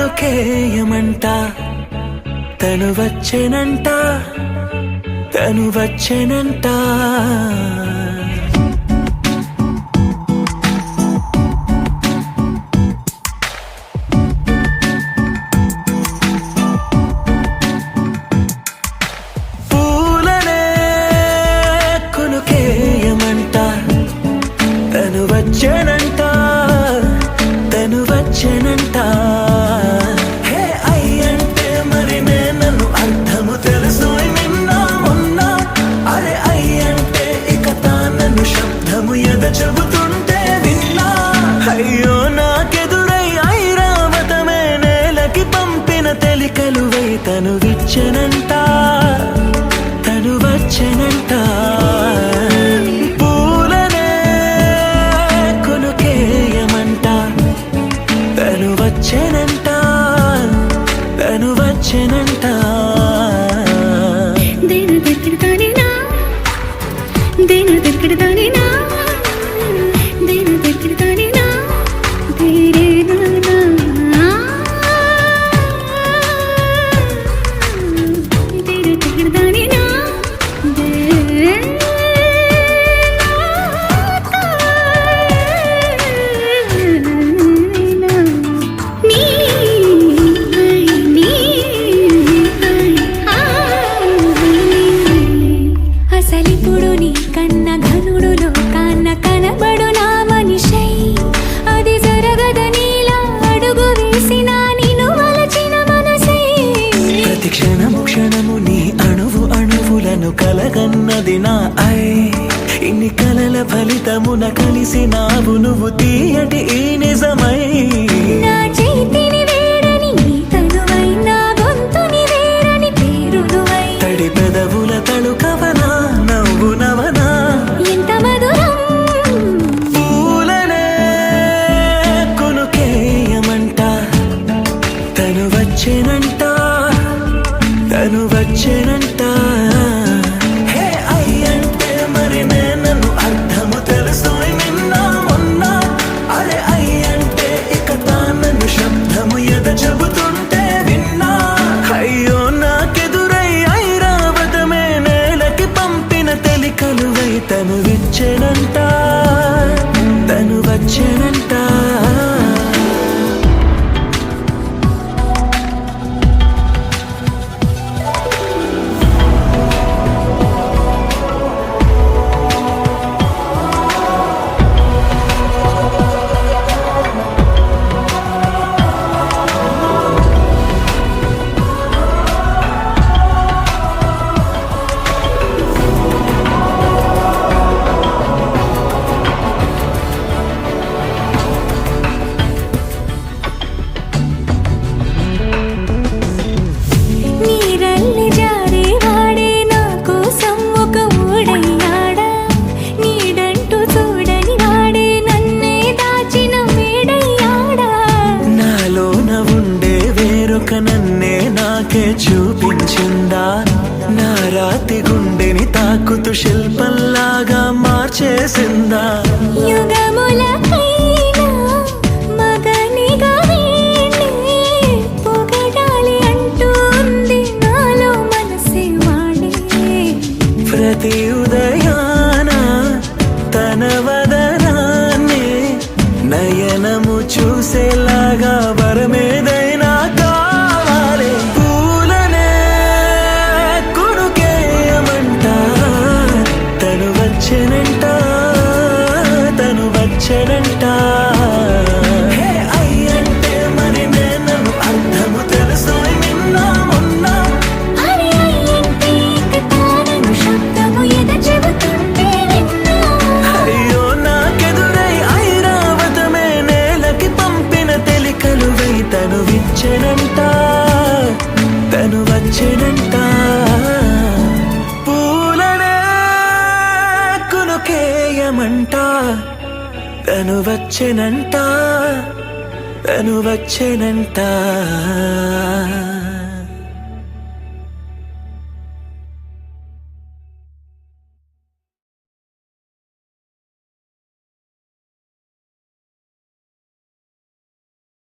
కునుకేయమంట తను వచ్చెనంట తను వచ్చెనంట పూలనే కునుకేయమంట తను వచ్చెనంట తను వచ్చెనంట హే అయ్యంటే మరి నేను అర్థము తెలుసు నిన్న మొన్న అరే అయ్యంటే ఇక తానను శబ్దము ఎద చెబుతుంటే విన్నా అయ్యో నాకెదురై ఐరావతమే నేలకి పంపిన తెలికలువై తను విచ్చెనంట తను వచ్చెనంట వచ్చెనంట తను వచ్చెనంట దేని దగ్గరదానినా దేని దగ్గరదానినా దేని దగ్గరదానినా దేరేనా దేని దగ్గరదానినా అసలిప్పుడు నీ కన్న ఘనుడులో కన్న కనబడు నా మనిషై అది జరగదనిలా అడుగు వేసిన నిన్ను వలచిన మనసై ప్రతి క్షణము క్షణము నీ అణువు అణువులను కలగన్నది నా ఐ ఇన్ని కలల ఫలితమున కలిసినావు నువ్వు తీయటి ఈ నిజమై నా చేతిని వేడని నీ తనువై నా గొంతుని వేరని పేరునువై తడి పెదవుల తళుకవనా నవ్వు నవనా ఎంత మధురం పూలనే కునుకేయమంట తను వచ్చెనంట తను వచ్చెనంట హే అయ్యంటే మరి నేను అర్థము తెలుసు నిన్న మొన్న అరే అయ్యంటే ఇక తానను శబ్దము ఎద చెబుతుంటే విన్నా అయ్యో నాకెదురై ఐరావతమే నేలకి పంపిన తెలికలువై తను విచ్చెనంట తను వచ్చెనంట నీరల్లి జారే వాడే నా కోసం ఒక ఊడయ్యాడా నీడంటూ చూడని వాడే నన్నే దాచిన మేడయ్యాడా నాలోన ఉండే వేరొక నన్నే నాకే చూపించిందా నా రాతి గుండెని తాకుతూ శిల్పంలాగా మార్చేసిందా యుగములకైనా మగనిగా వీణ్ణి పొగడాలి అంటూ ఉంది నాలో మనసే వాడే ప్రతి ఉదయాన తన వదనాన్ని నయనము చూసేలాగా వరమేదైనా కావాలి పూలనే కునుకేయమంట తను వచ్చెనంట తను వచ్చెనంట హే అయ్యంటే మరి నేను అర్థము తెలుసు నిన్న మొన్న అరే అయ్యంటే ఇక తానను శబ్దము ఎద చెబుతుంటే విన్నా అయ్యో నాకెదురై ఐరావతమే నేలకి పంపిన తెలికలువై తను విచ్చెనంట తను వచ్చెనంట పూలనే కునుకేయమంట తను వచ్చెనంట తను వచ్చెనంట